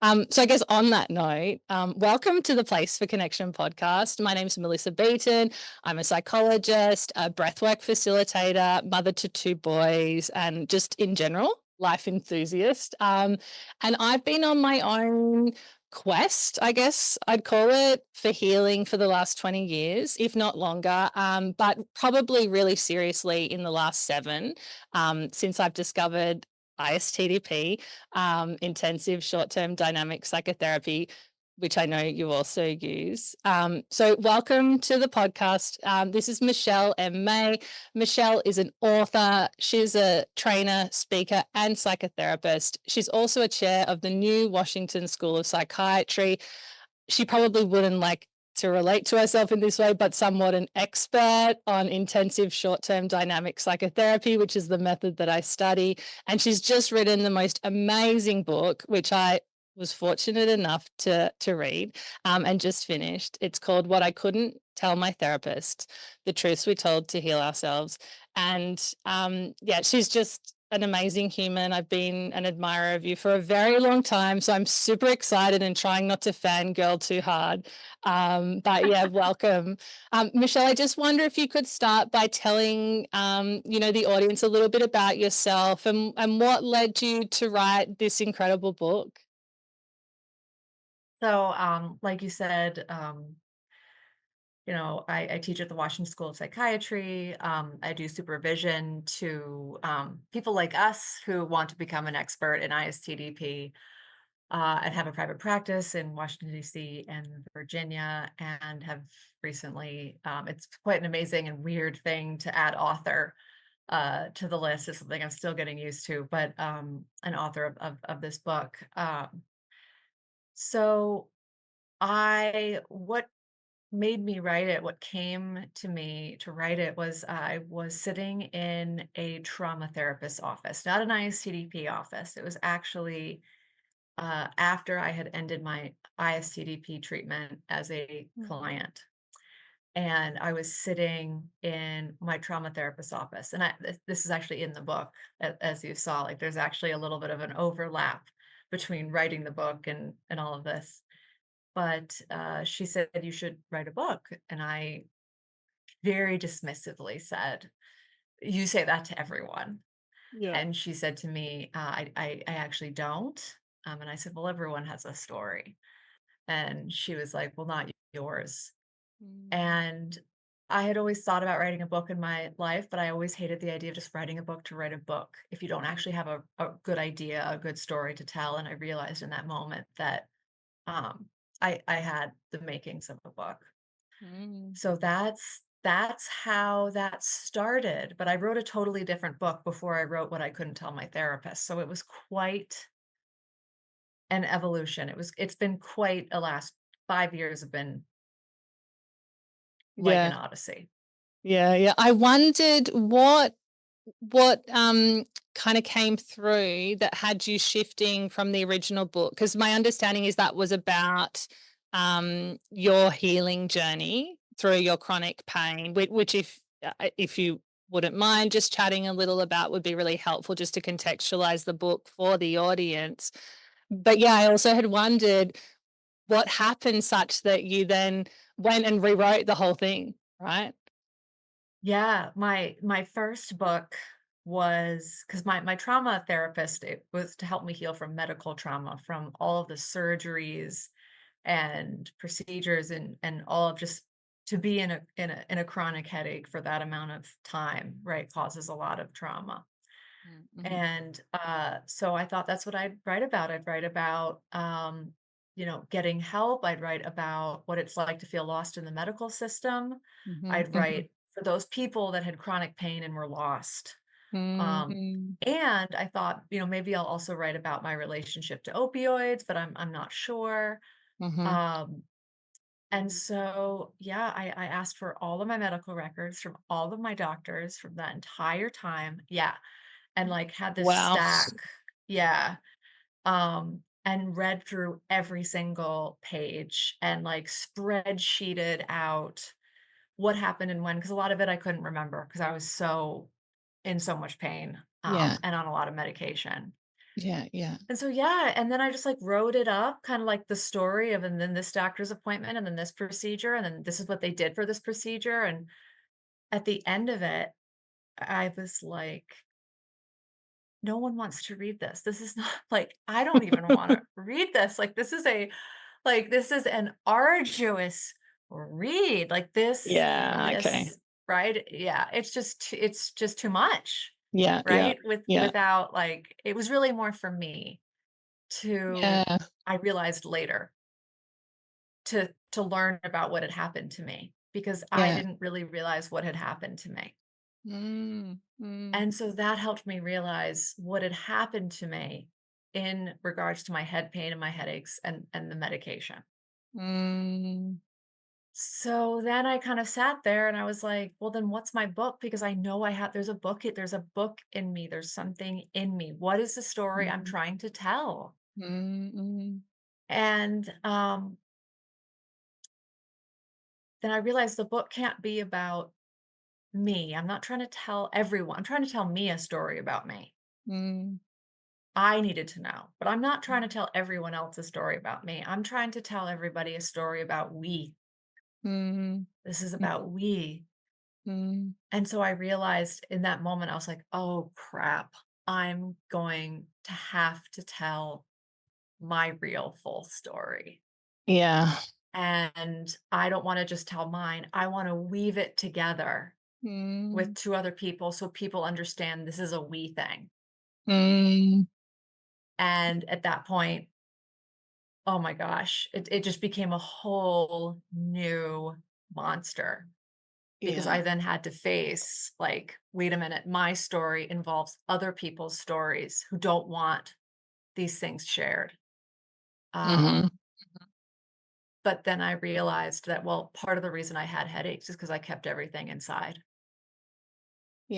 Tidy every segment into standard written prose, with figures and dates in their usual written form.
So I guess on that note, welcome to the Place for Connection podcast. My name's Melissa Beaton. I'm a psychologist, a breathwork facilitator, mother to two boys, and just in general, life enthusiast. And I've been on my own quest, I guess I'd call it, for healing for the last 20 years, if not longer, but probably really seriously in the last 7, since I've discovered ISTDP, intensive short-term dynamic psychotherapy, which I know you also use. So welcome to the podcast. This is Michelle M. May. Michelle is an author. She's a trainer, speaker, and psychotherapist. She's also a chair of the new Washington School of Psychiatry. She probably wouldn't like to relate to herself in this way, but somewhat an expert on intensive short-term dynamic psychotherapy, which is the method that I study. And she's just written the most amazing book, which I was fortunate enough to read and just finished. It's called What I Couldn't Tell My Therapist, The Truths We Told to Heal Ourselves. And yeah, she's just an amazing human. I've been an admirer of you for a very long time, so I'm super excited and trying not to fangirl too hard. But yeah, welcome. Michelle, I just wonder if you could start by telling, the audience a little bit about yourself and what led you to write this incredible book. So, like you said, I teach at the Washington School of Psychiatry. I do supervision to people like us who want to become an expert in ISTDP. I have a private practice in Washington, D.C. and Virginia, and have recently, it's quite an amazing and weird thing to add author to the list. It's something I'm still getting used to, but an author of this book. So what made me write it, what came to me to write it was I was sitting in a trauma therapist's office, not an ISTDP office. It was actually after I had ended my ISTDP treatment as a Mm. client. And I was sitting in my trauma therapist's office. And this is actually in the book, as you saw. Like there's actually a little bit of an overlap between writing the book and all of this. But she said, "You should write a book." And I very dismissively said, "You say that to everyone." Yeah. And she said to me, I actually don't." And I said, "Well, everyone has a story." And she was like, "Well, not yours." Mm. And I had always thought about writing a book in my life, but I always hated the idea of just writing a book to write a book if you don't actually have a good idea, a good story to tell. And I realized in that moment that um, I had the makings of a book. Mm. So that's how that started, but I wrote a totally different book before I wrote What I Couldn't Tell My Therapist. So it was quite an evolution. It's been quite a last 5 years have been like an Yeah. odyssey. Yeah. Yeah. I wondered what kind of came through that had you shifting from the original book? Because my understanding is that was about your healing journey through your chronic pain, which if you wouldn't mind just chatting a little about would be really helpful just to contextualize the book for the audience. But yeah, I also had wondered what happened such that you then went and rewrote the whole thing, right? Yeah, my first book was because my trauma therapist, it was to help me heal from medical trauma, from all of the surgeries and procedures and all of just to be in a chronic headache for that amount of time, right, causes a lot of trauma. Mm-hmm. And so I thought that's what I'd write about. I'd write about getting help. I'd write about what it's like to feel lost in the medical system. Mm-hmm. I'd write for those people that had chronic pain and were lost. Um, Mm-hmm. and I thought, maybe I'll also write about my relationship to opioids, but I'm not sure. Mm-hmm. Um, and so, yeah, I asked for all of my medical records from all of my doctors from that entire time. Yeah. And like had this Wow. stack. Yeah. And read through every single page and like spreadsheeted out what happened and when, because a lot of it I couldn't remember because I was so in so much pain Yeah. and on a lot of medication. Yeah. Yeah. And so, yeah, and then I just like wrote it up, kind of like the story of, and then this doctor's appointment, and then this procedure, and then this is what they did for this procedure. And at the end of it, I was like, no one wants to read this. This is not like, I don't even want to read this. This is an arduous read. Like Yeah. Okay. this, right? Yeah, it's just too much, Yeah. Yeah. right? With Yeah. without like, it was really more for me to, Yeah. I realized later, to learn about what had happened to me, because I Yeah. didn't really realize what had happened to me. Mm, mm, And so that helped me realize what had happened to me in regards to my head pain and my headaches and the medication. mm, So then I kind of sat there and I was like, well, then what's my book? Because I know there's a book in me. There's something in me. What is the story I'm mm, trying to tell? mm, mm, And then I realized the book can't be about me. I'm not trying to tell everyone. I'm trying to tell me a story about me. mm, I needed to know, but I'm not trying to tell everyone else a story about me. I'm trying to tell everybody a story about we. mm, This is mm, about we. mm. And so I realized in that moment, I was like, oh crap, I'm going to have to tell my real full story. Yeah. And I don't want to just tell mine. I want to weave it together with Mm, two other people so people understand this is a we thing. mm. And at that point, oh my gosh, it just became a whole new monster, because Yeah. I then had to face, like, wait a minute, my story involves other people's stories who don't want these things shared. Mhm. But then I realized that, well, part of the reason I had headaches is because I kept everything inside,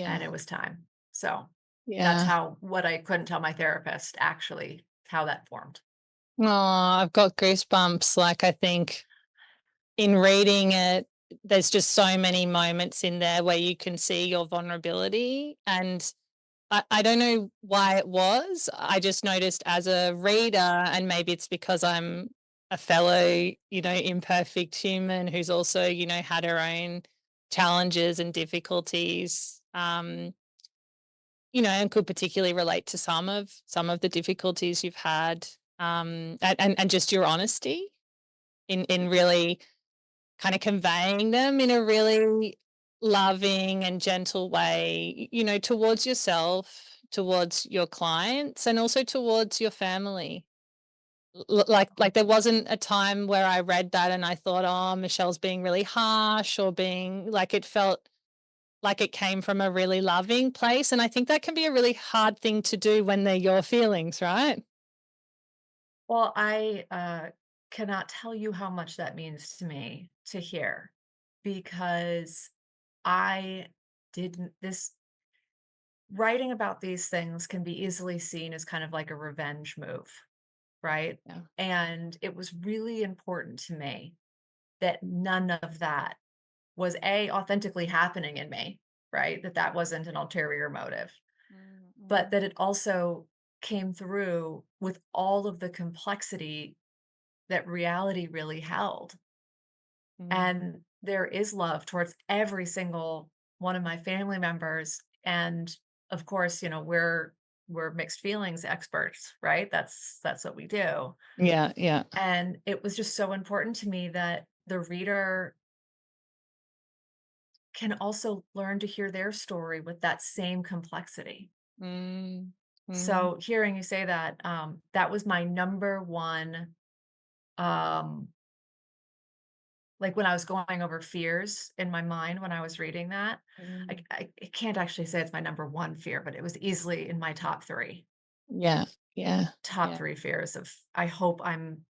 and Yeah. it was time. So that's Yeah. how what I couldn't tell my therapist, actually, how that formed. Oh, I've got goosebumps. Like, I think in reading it, there's just so many moments in there where you can see your vulnerability. And I don't know why it was. I just noticed as a reader, and maybe it's because I'm a fellow, imperfect human who's also, had her own challenges and difficulties. And could particularly relate to some of the difficulties you've had, and just your honesty in really kind of conveying them in a really loving and gentle way, towards yourself, towards your clients, and also towards your family. Like there wasn't a time where I read that and I thought, oh, Michelle's being really harsh, or being like, it felt like it came from a really loving place. And I think that can be a really hard thing to do when they're your feelings, right? Well, I cannot tell you how much that means to me to hear, because I didn't, this writing about these things can be easily seen as kind of like a revenge move, right? Yeah. And it was really important to me that none of that was authentically happening in me, right? That wasn't an ulterior motive, but Mm, that it also came through with all of the complexity that reality really held. mm, And there is love towards every single one of my family members. And of course, we're mixed feelings experts, right? That's what we do. yeah, yeah. And it was just so important to me that the reader can also learn to hear their story with that same complexity. Mm, mm, So hearing you say that, that was my number one, um, like, when I was going over fears in my mind when I was reading that, mm. I can't actually say it's my number 1 fear, but it was easily in my top 3. Yeah, yeah, Top yeah. 3 fears of, I hope I'm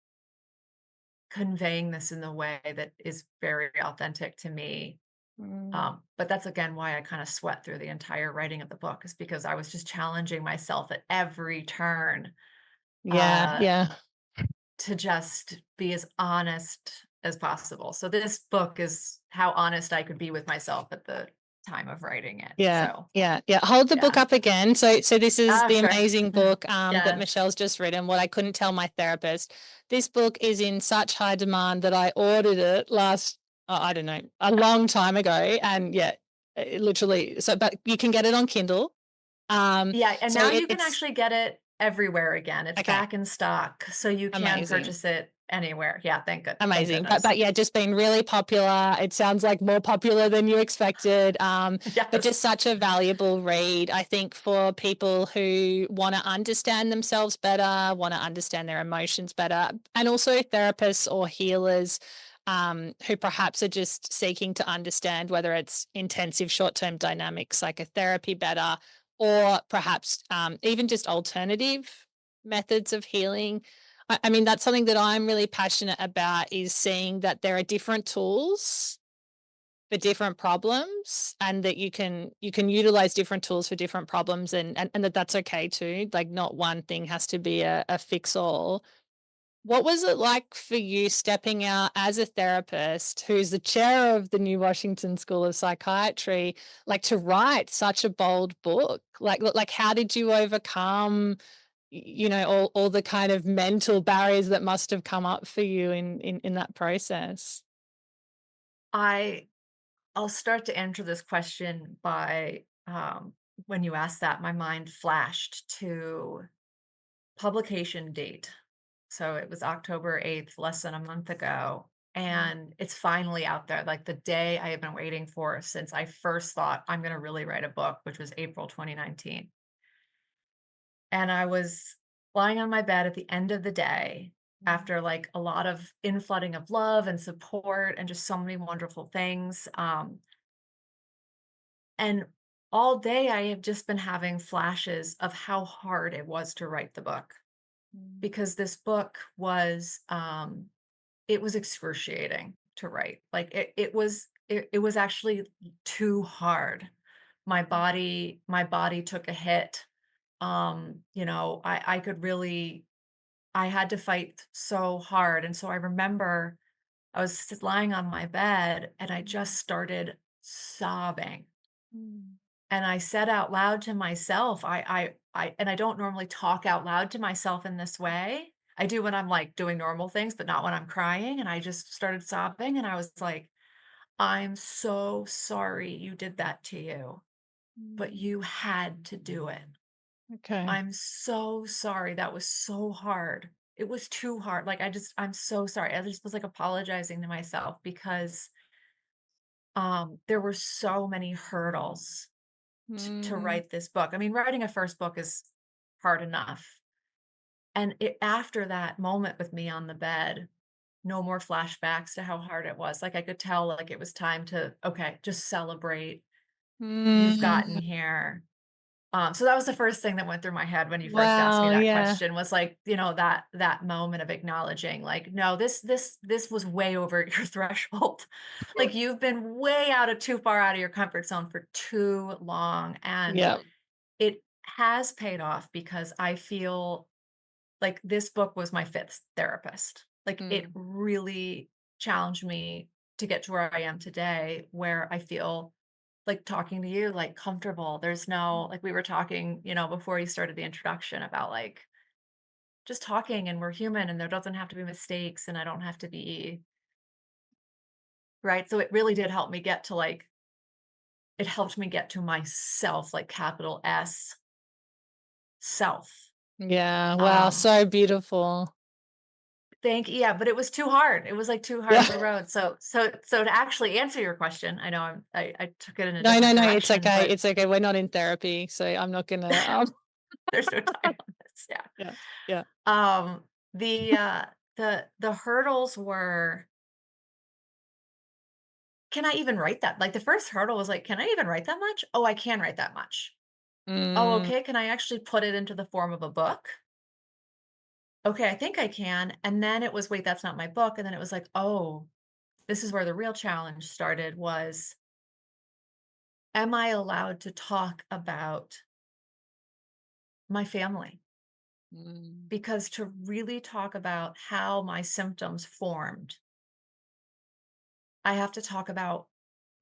conveying this in the way that is very authentic to me. Mm. But that's again why I kinda sweat through the entire writing of the book, is because I was just challenging myself at every turn, Yeah, uh, yeah. to just be as honest as possible. So this book is how honest I could be with myself at the time of writing it. Yeah, So, yeah, yeah. Hold the book yeah. up again. So this is the Sure. amazing book that Yes. Michelle's just written. What I couldn't tell my therapist. This book is in such high demand that I ordered it last, I don't know, a long time ago, and yeah, it literally. So, but you can get it on Kindle. Yeah, and So now you can it's actually get it everywhere again. It's okay. back in stock, so you can Amazing. purchase it anywhere. Yeah, thank Amazing. But goodness. but yeah, just been really popular. It sounds like more popular than you expected. But just Yes. such a valuable read, I think, for people who want to understand themselves better, want to understand their emotions better, and also therapists or healers who perhaps are just seeking to understand whether it's intensive short-term dynamic psychotherapy better, or perhaps even just alternative methods of healing. I mean, that's something that I'm really passionate about, is seeing that there are different tools for different problems, and that you can utilize different tools for different problems, and that that's okay too. Like, not one thing has to be a fix all. What was it like for you stepping out as a therapist who's the chair of the new Washington School of Psychiatry, like, to write such a bold book? Like how did you overcome all the kind of mental barriers that must have come up for you in that process? I I'll start to answer this question by when you asked that, my mind flashed to publication date. So it was October 8th, less than a month ago. Mm. And it's finally out there, like the day I have been waiting for since I first thought I'm going to really write a book, which was April 2019. And I was lying on my bed at the end of the day Mm. after like a lot of inflooding of love and support and just so many wonderful things. And all day I have just been having flashes of how hard it was to write the book, Mm. because this book was it was excruciating to write. Like it was actually too hard. My body took a hit. I could really, I had to fight so hard. And so I remember I was lying on my bed and I just started sobbing. Mm. And I said out loud to myself, and I don't normally talk out loud to myself in this way. I do when I'm like doing normal things, but not when I'm crying. And I just started sobbing and I was like, I'm so sorry you did that to you, but Mm. you had to do it. Okay. I'm so sorry. That was so hard. It was too hard. Like I'm so sorry. I just was like apologizing to myself because there were so many hurdles to Mm. write this book. I mean, writing a first book is hard enough. And after that moment with me on the bed, no more flashbacks to how hard it was. Like I could tell like it was time to, okay, just celebrate. You've gotten Mm. here. So that was the first thing that went through my head when you first asked me Wow, that yeah. question, was like, that moment of acknowledging, like, no, this was way over your threshold. Like you've been way too far out of your comfort zone for too long. And Yeah. it has paid off because I feel like this book was my fifth therapist. Like it Mm. really challenged me to get to where I am today, where I feel like talking to you, like comfortable. There's no, like we were talking, before you started the introduction about like just talking and we're human and there doesn't have to be mistakes and I don't have to be right. So it really did help me get to like, it helped me get to myself, like capital S self. Yeah, wow, Um, so beautiful. yeah, but it was too hard. It was, like, too hard Yeah. of a road. So to actually answer your question, I know I took it in a No, different no, no, it's direction, okay, but it's okay, we're not in therapy, so I'm not gonna, there's no time on this, yeah. yeah, yeah. Um, the hurdles were, "Can I even write that?" Like, the first hurdle was like, "Can I even write that much? Oh, I can write that much. Oh, Mm. okay, can I actually put it into the form of a book? Okay, I think I can." And then it was, "Wait, that's not my book." And then it was like, "Oh, this is where the real challenge started, was am I allowed to talk about my family?" Mm. Because to really talk about how my symptoms formed, I have to talk about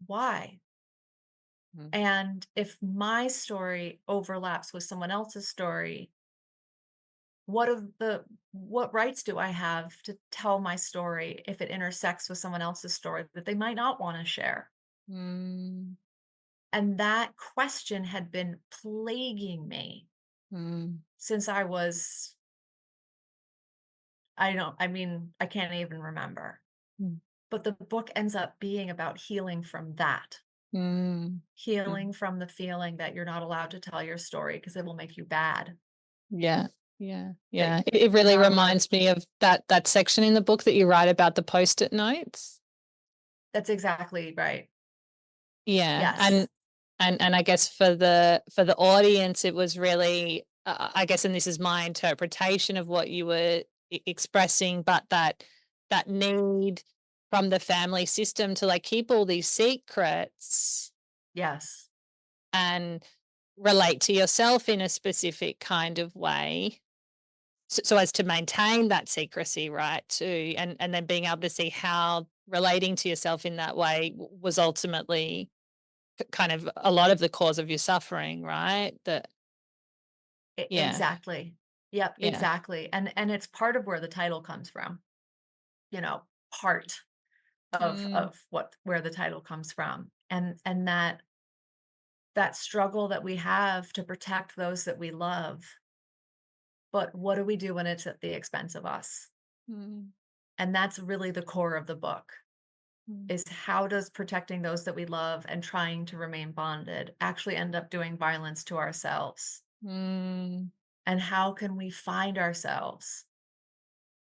why. Mm. And if my story overlaps with someone else's story, what rights do I have to tell my story if it intersects with someone else's story that they might not want to share? Mm. And that question had been plaguing me Mm. since I was, I mean, I can't even remember. Mm. But the book ends up being about healing from that, Mm. healing Mm. from the feeling that you're not allowed to tell your story because it will make you bad. Yeah. Yeah. That Yeah. It you're really not allowed to, reminds me of that section in the book that you write about the post-it notes. that's exactly right. Yeah. Yes. And I guess for the audience, it was really, I guess, and this is my interpretation of what you were expressing, but that need from the family system to like keep all these secrets Yes. and relate to yourself in a specific kind of way. So as to maintain that secrecy, right? Too, and then being able to see how relating to yourself in that way was ultimately kind of a lot of the cause of your suffering, right? That yeah, Exactly. Yep, yeah. exactly. And it's part of where the title comes from, you know, part Mm. of what where the title comes from. And that struggle that we have to protect those that we love. But what do we do when it's at the expense of us? Mm. And that's really the core of the book, Mm. is how does protecting those that we love and trying to remain bonded actually end up doing violence to ourselves? Mm. And how can we find ourselves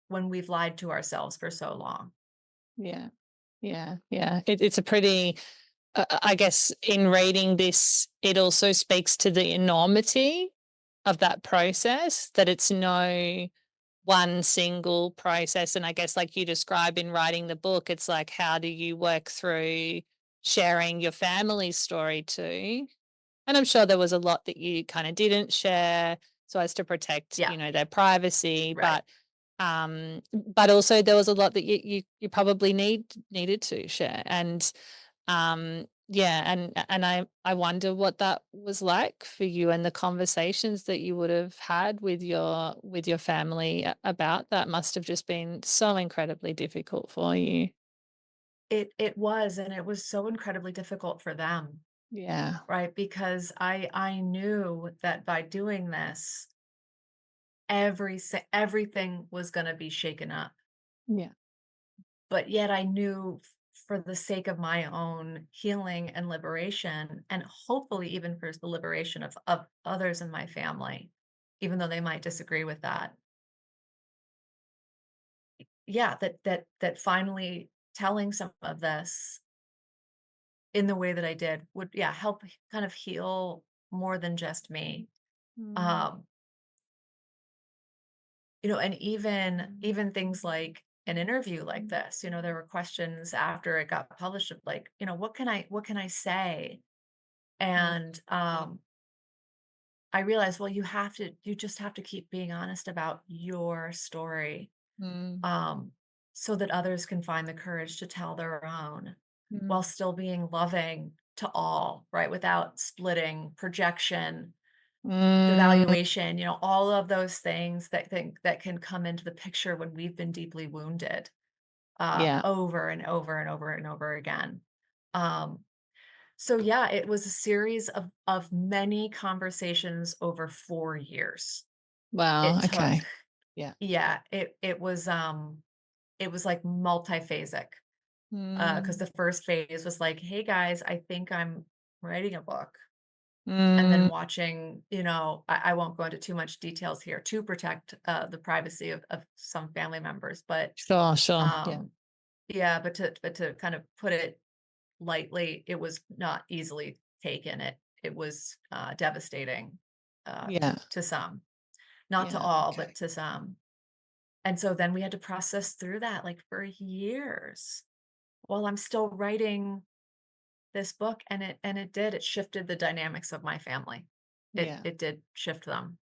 when we've lied to ourselves for so long? Yeah, yeah, yeah. It's a pretty, I guess, in reading this, it also speaks to the enormity of that process, that it's no one single process. And I guess, like you describe in writing the book, it's like, how do you work through sharing your family's story too? And I'm sure there was a lot that you kind of didn't share so as to protect, Yeah, their privacy, right. but also there was a lot that you probably needed to share. And yeah, and I wonder what that was like for you and the conversations that you would have had with your family about that must have just been so incredibly difficult for you. It was, and it was so incredibly difficult for them, Yeah. right? Because I knew that by doing this, everything was going to be shaken up. Yeah. But yet I knew, for the sake of my own healing and liberation, and hopefully even for the liberation of others in my family, even though they might disagree with that. Yeah, that finally telling some of this in the way that I did would, yeah, help kind of heal more than just me. Mm. Um, and even things like an interview like this, there were questions after it got published of like, what can I say? Mm. And I realized, well, you just have to keep being honest about your story, Mm. um, so that others can find the courage to tell their own while Mm. still being loving to all, right? Without splitting, projection, Mm. devaluation, all of those things that can come into the picture when we've been deeply wounded, Yeah. over and over and over and over again. Um, so yeah, it was a series of many conversations over 4 years. Wow. It took, Okay. Yeah. yeah, it was like multiphasic. Because Mm. the first phase was like, hey guys, I think I'm writing a book. And then Mm. watching, I won't go into too much details here to protect the privacy of some family members, but Sure. Sure. Yeah. um, yeah, but to kind of put it lightly, it was not easily taken. It was devastating, Yeah. to some, not to Yeah. all, but Okay. to some. And so then we had to process through that like for years while I'm still writing this book, and it shifted the dynamics of my family. It Yeah. it did shift them.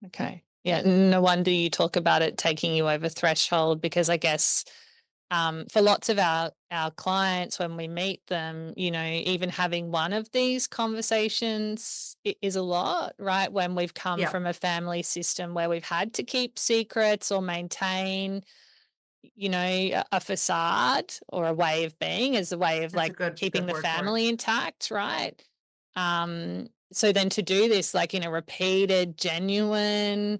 Okay. Yeah. No wonder you talk about it taking you over threshold, because I guess For lots of our clients, when we meet them, even having one of these conversations is a lot, right? When we've come Yeah, from a family system where we've had to keep secrets or maintain, a facade or a way of being as a way of that's a like good keeping the word for it. family intact, right? So then to do this like in a repeated, genuine,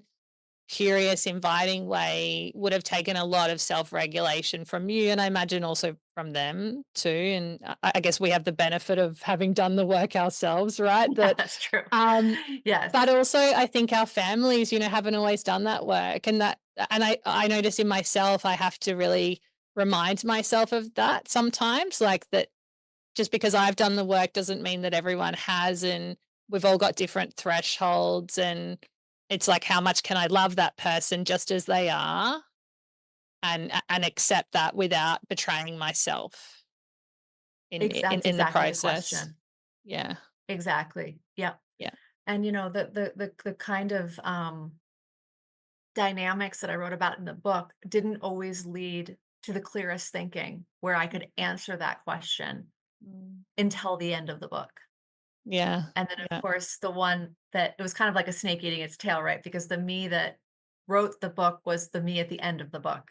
curious, inviting way would have taken a lot of self-regulation from you, and I imagine also from them too. And I guess we have the benefit of having done the work ourselves, right? Yeah, That, that's true. um, but Yes. also I think our families, haven't always done that work, and I notice in myself, I have to really remind myself of that sometimes, like that just because I've done the work doesn't mean that everyone has, and we've all got different thresholds, and it's like how much can I love that person just as they are and accept that without betraying myself That's in the exactly the process. question. Yeah. Exactly. Yep. Yeah. And the kind of dynamics that I wrote about in the book didn't always lead to the clearest thinking where I could answer that question Mm. until the end of the book. Yeah. And then, of Yeah. course, the one that it was kind of like a snake eating its tail, right? Because the me that wrote the book was the me at the end of the book,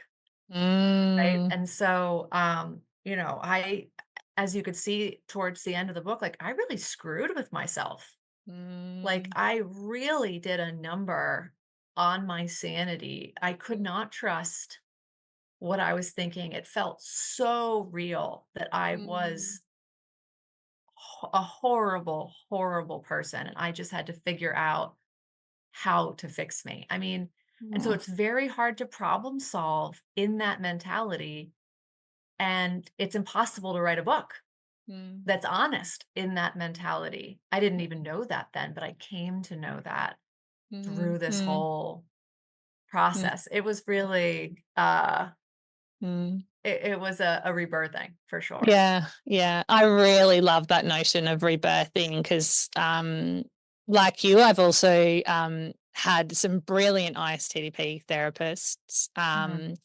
right? Mm. And so, as you could see towards the end of the book, like I really screwed with myself. Like Mm. I really did a number on my sanity. I could Mm. not trust what I was thinking. It felt so real that I Mm. was a horrible, horrible person. And I just had to figure out how to fix me. I mean, and so Mm. it's very hard to problem solve in that mentality. And it's impossible to write a book Mm. that's honest in that mentality. I didn't even know that then, but I came to know that Mm. through this Mm. whole Mm. process. It was really, Mm. it was a rebirthing for sure. Yeah, yeah. I really love that notion of rebirthing because, like you, I've also had some brilliant ISTDP therapists Mhm.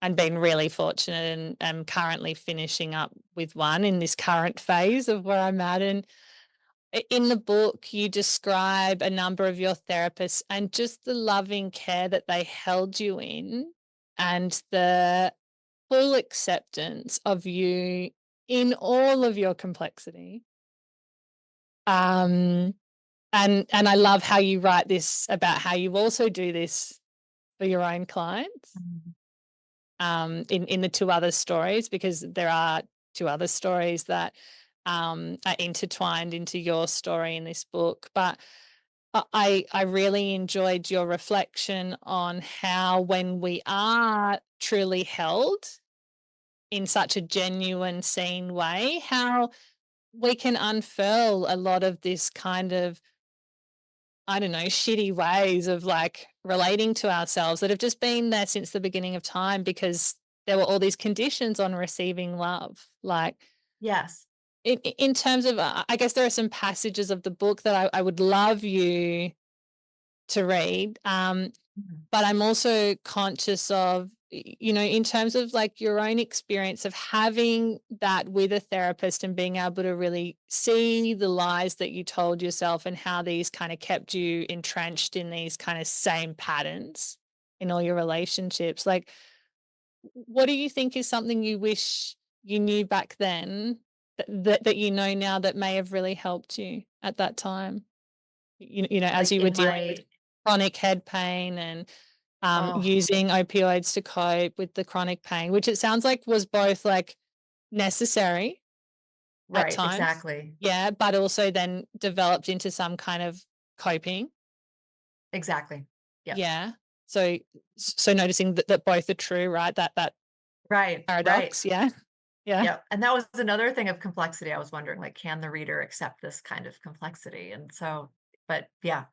and been really fortunate and am currently finishing up with one in this current phase of where I'm at. And in the book, you describe a number of your therapists and just the loving care that they held you in and the full acceptance of you in all of your complexity. Um, and I love how you write this about how you also do this for your own clients, Mhm. in the two other stories, because there are two other stories that are intertwined into your story in this book. But I really enjoyed your reflection on how when we are truly held in such a genuine, seen way, how we can unfurl a lot of this kind of, I don't know, shitty ways of like relating to ourselves that have just been there since the beginning of time because there were all these conditions on receiving love. Like Yes. in terms of, I guess there are some passages of the book that I would love you to read. Mhm. But I'm also conscious of, in terms of like your own experience of having that with a therapist and being able to really see the lies that you told yourself and how these kind of kept you entrenched in these kind of same patterns in all your relationships. Like, what do you think is something you wish you knew back then that you know now that may have really helped you at that time? As Like you were in dealing with my, chronic head pain and oh, using opioids to cope with the chronic pain, which it sounds like was both like necessary at right, times. exactly. Yeah, but also then developed into some kind of coping. Exactly. Yep. Yeah. So noticing that both are true, right? That Right, right. paradox. Yeah. Yeah. Yep, and that was another thing of complexity. I was wondering, like, can the reader accept this kind of complexity? And so, but yeah,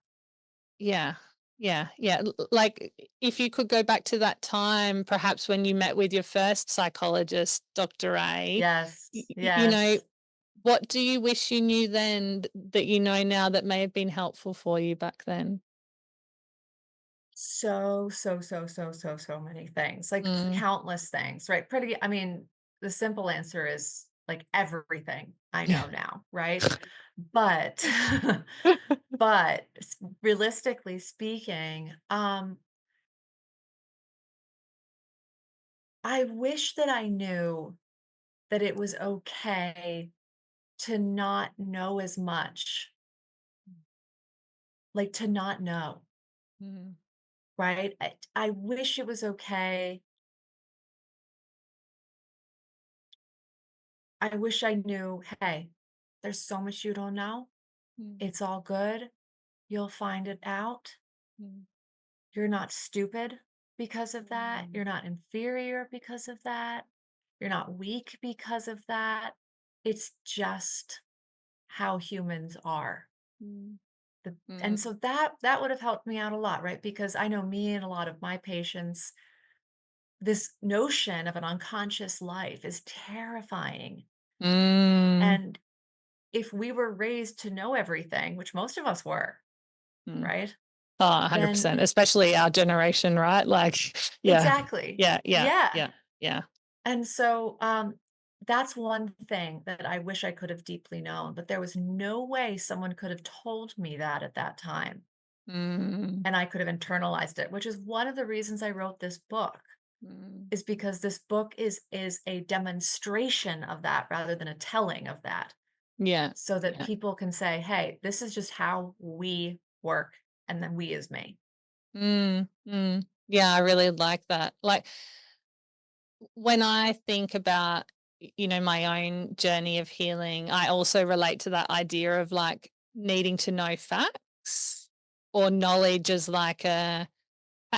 Yeah. Yeah. Yeah. Like if you could go back to that time, perhaps when you met with your first psychologist, Dr. A, yes, you know, yes. what do you wish you knew then that you know now that may have been helpful for you back then? so many things, like Mm. countless things, right? I mean, the simple answer is like everything I Yeah. know now, right? But, realistically speaking, I wish that I knew that it was okay to not know as much, like to not know, Mm. right? I wish it was okay. I wish I knew, hey, there's so much you don't know. Mm. It's all good. You'll find it out. Mm. You're not stupid because of that. Mm. You're not inferior because of that. You're not weak because of that. It's just how humans are. Mm. And Mm. so that would have helped me out a lot, right? Because I know me and a lot of my patients, this notion of an unconscious life is terrifying. Mm. And if we were raised to know everything, which most of us were, Mm. right? Oh, Then 100%, especially our generation, right? Like, yeah, exactly. yeah, yeah, Yeah. yeah, yeah. And so that's one thing that I wish I could have deeply known, but there was no way someone could have told me that at that time. Mm. And I could have internalized it, which is one of the reasons I wrote this book, Mm. is because this book is a demonstration of that rather than a telling of that, Yeah, so that yeah. people can say, hey, this is just how we work, and then we is me. Mm. Mm. Yeah, I really like that. Like, when I think about, my own journey of healing, I also relate to that idea of like needing to know facts or knowledge as like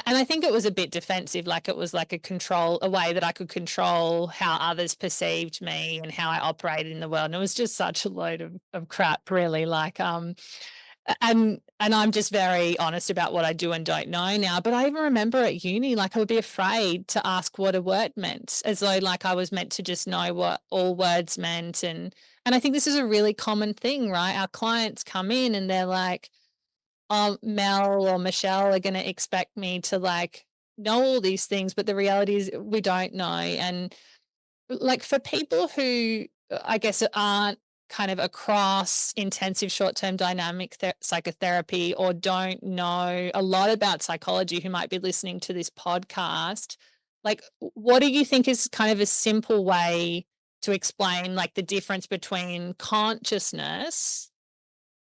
and I think it was a bit defensive, like it was like a way that I could control how others perceived me and how I operated in the world. And it was just such a load of crap, really. Like, and I'm just very honest about what I do and don't know now. But I even remember at uni, like I would be afraid to ask what a word meant, as though like I was meant to just know what all words meant. And I think this is a really common thing, right? Our clients come in and they're like, Mel or Michelle are going to expect me to like know all these things, but the reality is we don't know. And like for people who I guess aren't kind of across intensive short-term dynamic psychotherapy or don't know a lot about psychology who might be listening to this podcast, like what do you think is kind of a simple way to explain like the difference between consciousness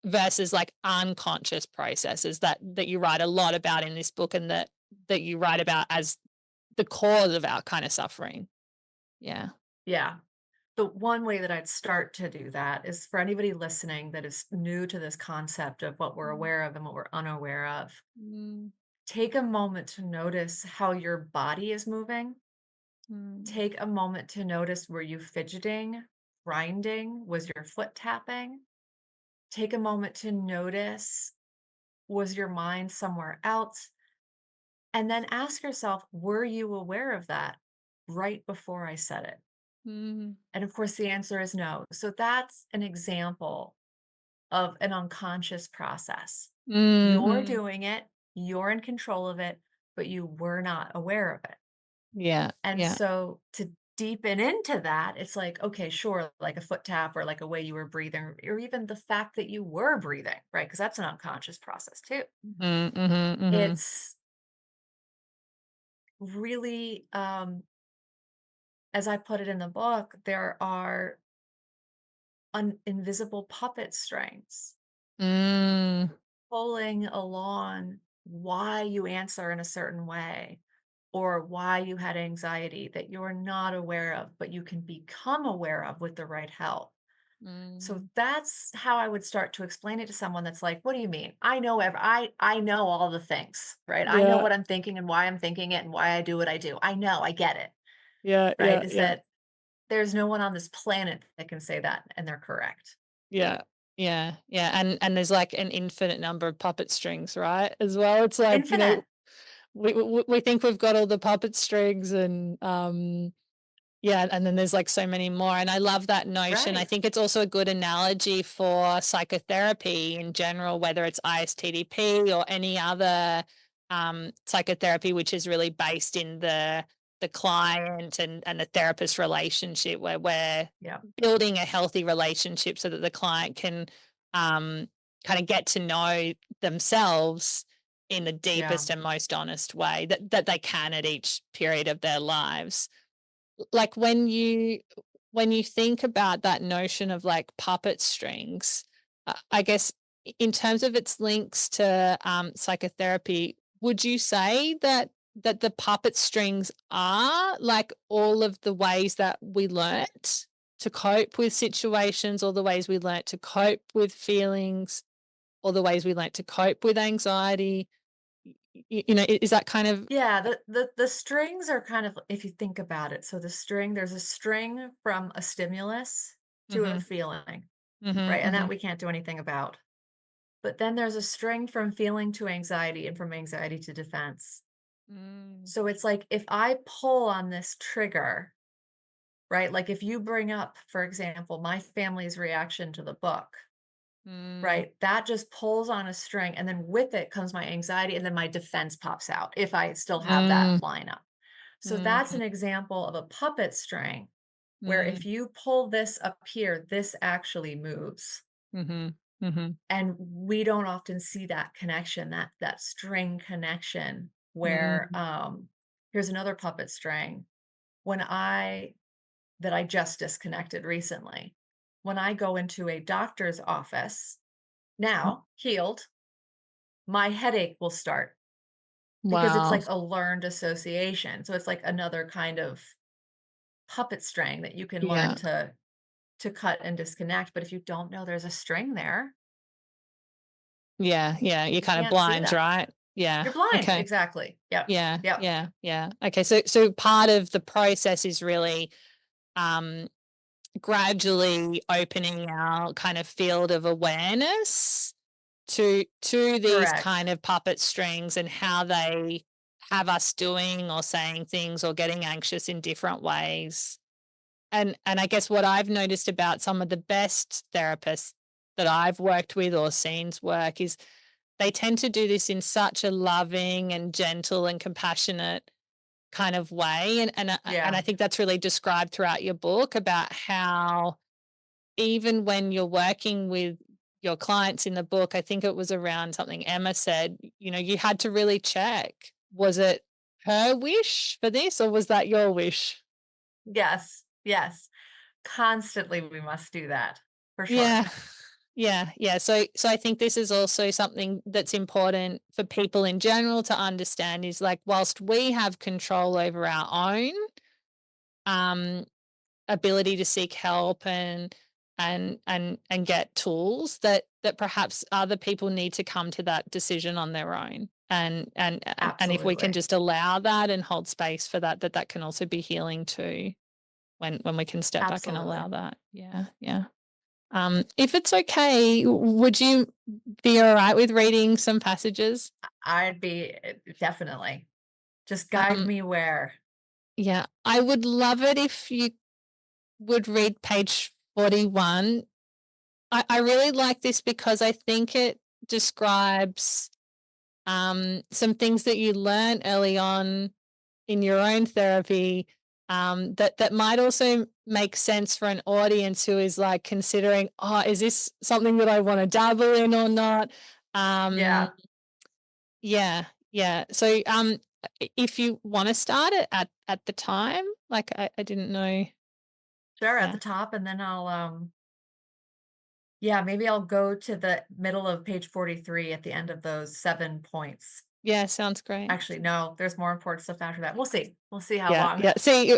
versus like unconscious processes that you write a lot about in this book and that you write about as the cause of our kind of suffering? Yeah. Yeah. The one way that I'd start to do that is for anybody listening that is new to this concept of what we're Mm. aware of and what we're unaware of. Mm. Take a moment to notice how your body is moving. Mm. Take a moment to notice, were you fidgeting, grinding? Was your foot tapping? Take a moment to notice, was your mind somewhere else? And then ask yourself, were you aware of that right before I said it? Mm. And of course, the answer is no. So that's an example of an unconscious process. Mm. You're Mm. doing it, you're in control of it, but you were not aware of it. Yeah, And yeah, so to deepen into that, it's like, okay, sure, like a foot tap or like a way you were breathing, or even the fact that you were breathing, right? Because that's an unconscious process too. mhm, mhm, mhm, It's really, as I put it in the book, there are invisible puppet strings mm, pulling along why you answer in a certain way or why you had anxiety that you're not aware of, but you can become aware of with the right help. So mm. that's how I would start to explain it to someone that's like, "What do you mean? I know all the things, right? I know Yeah, what I'm thinking and why I'm thinking it and why I do what I do. I know, I get it." yeah, Right? yeah, Is yeah, that there's no one on this planet that can say that and they're correct. yeah, yeah, yeah, and there's, like, an infinite number of puppet strings, right, as well? It's like, Infinite. we think we've got all the puppet strings and, yeah, and then there's, like, so many more, and I love that notion. I Right. think it's also a good analogy for psychotherapy in general, whether it's ISTDP or any other, psychotherapy, which is really based in the client and the therapist relationship, where we're Yeah. building a healthy relationship so that the client can kind of get to know themselves in the Yeah. deepest and most honest way that they can at each period of their lives. Like when you think about that notion of like puppet strings, I guess in terms of its links to psychotherapy, would you say that the puppet strings are like all of the ways that we learnt to cope with situations, or the ways we learnt to cope with feelings, or the ways we learnt to cope with anxiety? You know, is that kind of Yeah, the strings are kind of, if you think about it, so there's a string from a stimulus to a mhm, feeling, mhm, right? And that mhm, we can't do anything about. But then there's a string from feeling to anxiety and from anxiety to defense. mm, So it's like if I pull on this trigger, right? Like if you bring up, for example, my family's reaction to the book, mm, right? That just pulls on a string, and then with it comes my anxiety, and then my defense pops out if I still have that mm, line up. So that's mm, an example of a puppet string where if mm. you pull this up here, this actually moves. Mhm, mhm, And we don't often see that connection, that string connection where mm, here's another puppet string. When I that I just disconnected recently. When I go into a doctor's office, mm. now healed, my headache will start because it's Wow. like a learned association. So it's like another kind of puppet string that you can learn Yeah, to cut and disconnect. But if you don't know there's a string there, yeah, yeah, you're you kind of can't see blind, that. right? Yeah, You're blind. okay. Exactly. Yep. Yeah, Yep. yeah, yeah. Okay, so part of the process is really, um, gradually opening our kind of field of awareness to these kind Correct. of puppet strings and how they have us doing or saying things or getting anxious in different ways. And I guess what I've noticed about some of the best therapists that I've worked with or seen's work is they tend to do this in such a loving and gentle and compassionate kind of way, and I Yeah. think that's really described throughout your book about how even when you're working with your clients in the book, I think it was around something Emma said, you know, you had to really check, was it her wish for this or was that your wish? Yes. Yes. Constantly we must do that for sure. Yeah. Yeah, yeah. So I think this is also something that's important for people in general to understand is like whilst we have control over our own um ability to seek help and get tools that perhaps other people need to come to that decision on their own. And if we can Absolutely. just allow that and hold space for that, that can also be healing too when we can step back and allow Absolutely. that. Yeah, yeah. If it's okay, would you be all right with reading some passages? I'd be definitely. Just guide Um, me where. yeah, I would love it if you would read page 41. I really like this because I think it describes some things that you learn early on in your own therapy that might also make sense for an audience who is like considering, oh, is this something that I want to dabble in or not? Um, Yeah. yeah, yeah. So if you want to start it at the time, like I didn't know. Sure, at Yeah, the top, and then I'll yeah, maybe I'll go to the middle of page 43 at the end of those 7 points. yeah, sounds great. Actually, no, there's more important stuff after that. We'll see. We'll see how Yeah, long. yeah. See,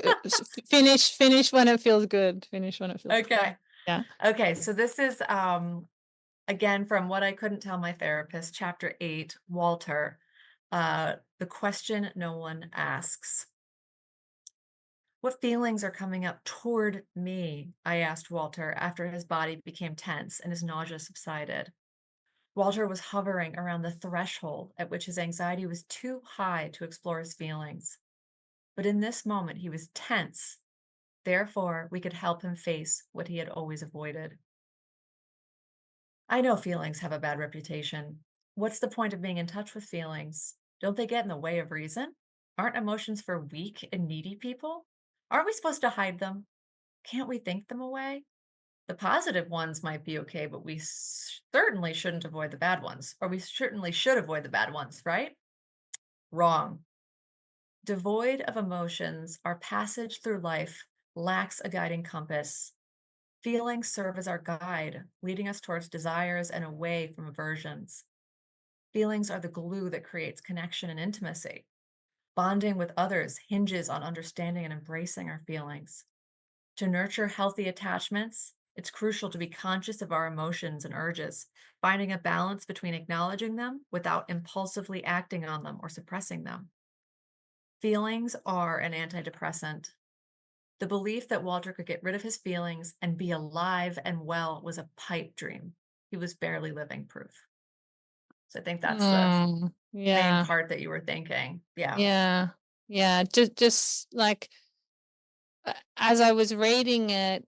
finish when it feels good. Finish when it feels good. Okay. Yeah. Okay, so this is again from What I Couldn't Tell My Therapist, chapter 8, Walter. The question no one asks. What feelings are coming up toward me? I asked Walter after his body became tense and his nausea subsided. Walter was hovering around the threshold at which his anxiety was too high to explore his feelings. But in this moment, he was tense. Therefore, we could help him face what he had always avoided. I know feelings have a bad reputation. What's the point of being in touch with feelings? Don't they get in the way of reason? Aren't emotions for weak and needy people? Aren't we supposed to hide them? Can't we think them away? The positive ones might be okay, but we certainly shouldn't avoid the bad ones, or we certainly should avoid the bad ones, right? Wrong. Devoid of emotions, our passage through life lacks a guiding compass. Feelings serve as our guide, leading us towards desires and away from aversions. Feelings are the glue that creates connection and intimacy. Bonding with others hinges on understanding and embracing our feelings. To nurture healthy attachments, it's crucial to be conscious of our emotions and urges, finding a balance between acknowledging them without impulsively acting on them or suppressing them. Feelings are an antidepressant. The belief that Walter could get rid of his feelings and be alive and well was a pipe dream. He was barely living proof. So I think that's the main Yeah. part that you were thinking. Yeah. Yeah. Yeah. Just like as I was reading it,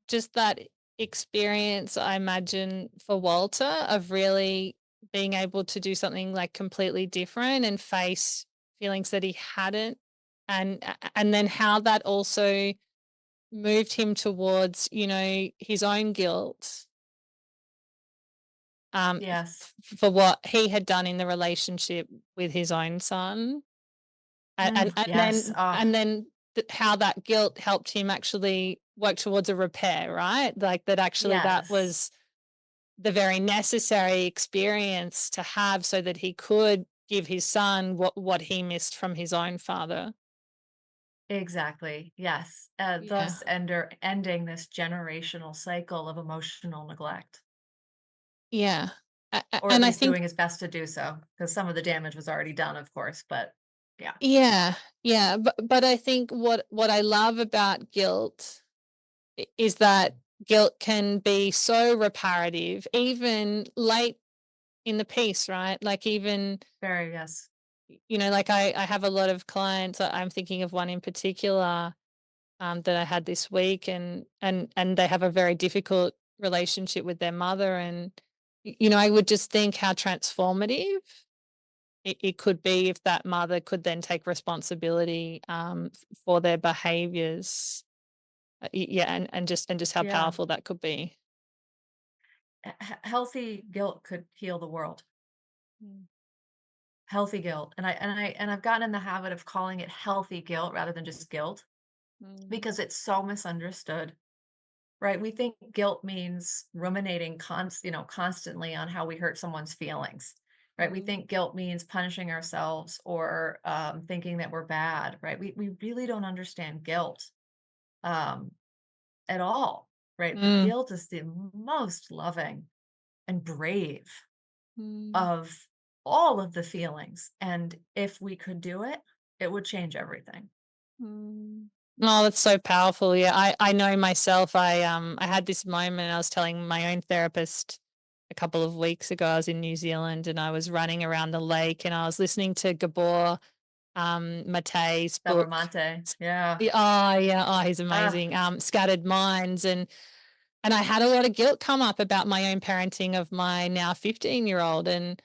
just that experience, I imagine, for Walter of really being able to do something like completely different and face feelings that he hadn't, and then how that also moved him towards, his own guilt, Yes. for what he had done in the relationship with his own son. And Yes. then how that guilt helped him actually work towards a repair, right? Like, that actually that Yes. was the very necessary experience to have so that he could give his son what he missed from his own father. Exactly. Yes. Yeah. Thus ending this generational cycle of emotional neglect, Yeah. or at And I least think doing his best to do so, because some of the damage was already done, of course. But yeah. yeah, yeah, but I think what I love about guilt is that guilt can be so reparative, even late in the piece, right? Like, even, Very yes. like I have a lot of clients. I'm thinking of one in particular, that I had this week, and they have a very difficult relationship with their mother, and I would just think how transformative it could be if that mother could then take responsibility, for their behaviors. Yeah, and just how Yeah. powerful that could be. Healthy guilt could heal the world. Mm, Healthy guilt, and I've gotten in the habit of calling it healthy guilt rather than just guilt, mm, because it's so misunderstood. Right? We think guilt means ruminating constantly on how we hurt someone's feelings. Right? We mm, think guilt means punishing ourselves or thinking that we're bad. Right? We really don't understand guilt um, at all. Right? mm, Guilt is the most loving and brave mm, of all of the feelings. And if we could do it, it would change everything. mm. Oh, that's so powerful. Yeah, I know myself. I had this moment. I was telling my own therapist a couple of weeks ago. I was in New Zealand and I was running around the lake and I was listening to Gabor, Mate's book. Belvermante. Yeah. Oh, yeah. Oh, he's Ah, amazing. Scattered Minds, and I had a lot of guilt come up about my own parenting of my now 15-year-old, and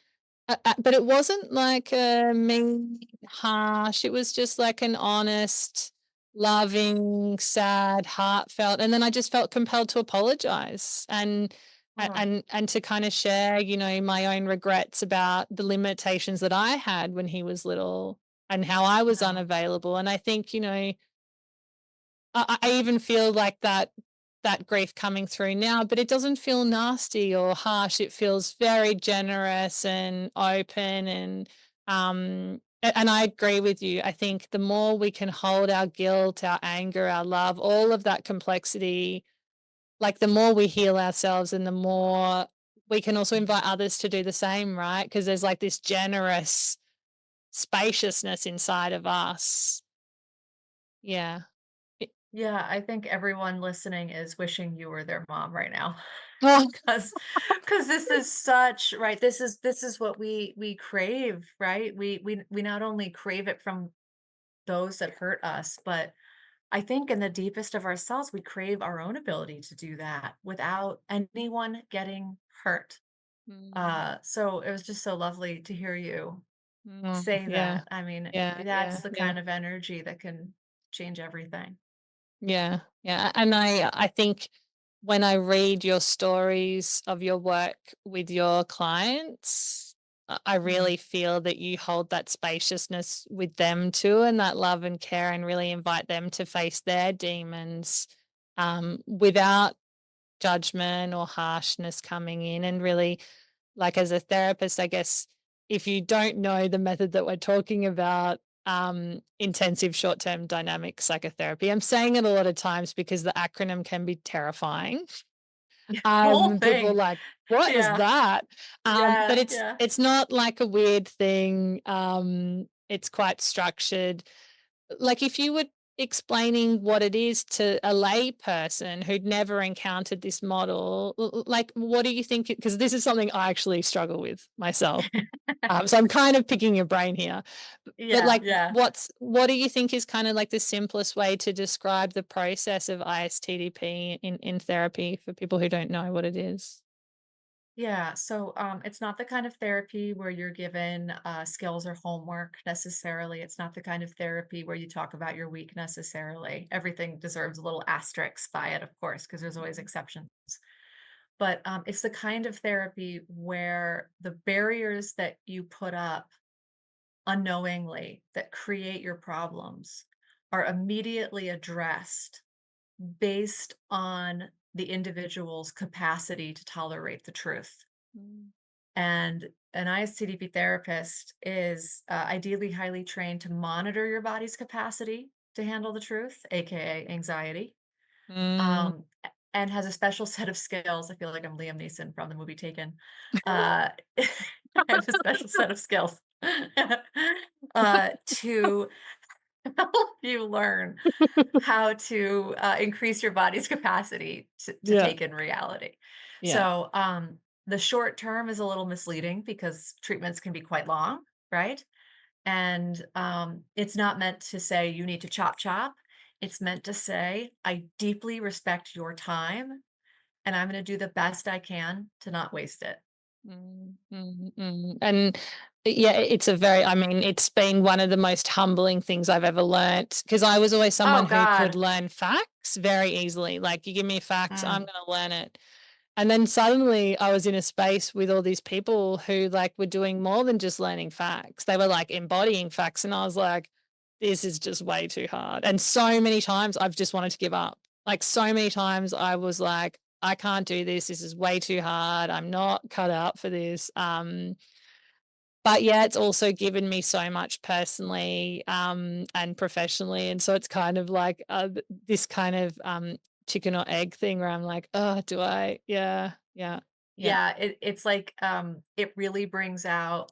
but it wasn't like a mean, harsh. It was just like an honest, loving, sad, heartfelt, and then I just felt compelled to apologize, oh, and to kind of share, my own regrets about the limitations that I had when he was little and how I was wow. unavailable. And I think, I even feel like that grief coming through now, but it doesn't feel nasty or harsh. It feels very generous and open, and I agree with you. I think the more we can hold our guilt, our anger, our love, all of that complexity, like, the more we heal ourselves and the more we can also invite others to do the same, right? Because there's like this generous spaciousness inside of us. Yeah. It- Yeah, I think everyone listening is wishing you were their mom right now. Oh, 'Cause this is such right, this is what we crave, right? We not only crave it from those that hurt us, but I think in the deepest of ourselves, we crave our own ability to do that without anyone getting hurt. mm. So it was just so lovely to hear you say Yeah. that. I mean, Yeah. that's Yeah. the Yeah. kind of energy that can change everything. Yeah, yeah, and I think when I read your stories of your work with your clients, I Mm. really feel that you hold that spaciousness with them too, and that love and care, and really invite them to face their demons, without judgment or harshness coming in, and really, like, as a therapist, I guess if you don't know the method that we're talking about, intensive short-term dynamic psychotherapy. I'm saying it a lot of times because the acronym can be terrifying. The whole People are thing. like, "What is Yeah. that?" But Yeah. it's Yeah. it's not like a weird thing. It's quite structured. Like, if you were explaining what it is to a lay person who'd never encountered this model, like, what do you think? Because this is something I actually struggle with myself. So I'm kind of picking your brain here. But, Yeah. like, Yeah. what do you think is kind of like the simplest way to describe the process of ISTDP in therapy for people who don't know what it is? Yeah, so it's not the kind of therapy where you're given skills or homework necessarily. It's not the kind of therapy where you talk about your week necessarily. Everything deserves a little asterisk by it, of course, because there's always Mhm. exceptions. But it's the kind of therapy where the barriers that you put up unknowingly that create your problems are immediately addressed based on the individual's capacity to tolerate the truth. Mm, And an ISTDP therapist is ideally highly trained to monitor your body's capacity to handle the truth, aka anxiety, mm. and has a special set of skills. I feel like I'm Liam Neeson from the movie Taken. Uh, I have a special set of skills to help you learn how to increase your body's capacity to Yeah, take in reality. yeah. So, the short term is a little misleading because treatments can be quite long, right? And it's not meant to say you need to chop chop. It's meant to say, I deeply respect your time and I'm going to do the best I can to not waste it. And yeah, it's a very, I mean, it's been one of the most humbling things I've ever learnt, because I was always someone Oh, who could God. learn facts very easily. Like, you give me facts, I'm Mm. going to learn it. And then suddenly I was in a space with all these people who, like, were doing more than just learning facts. They were like embodying facts. And I was like, this is just way too hard. And so many times I've just wanted to give up. Like, so many times I was like, I can't do this. This is way too hard. I'm not cut out for this. But yeah, it's also given me so much personally, and professionally. And so it's kind of like, this kind of, chicken or egg thing where I'm like, oh, do I? Yeah, yeah, yeah. Yeah, it's like it really brings out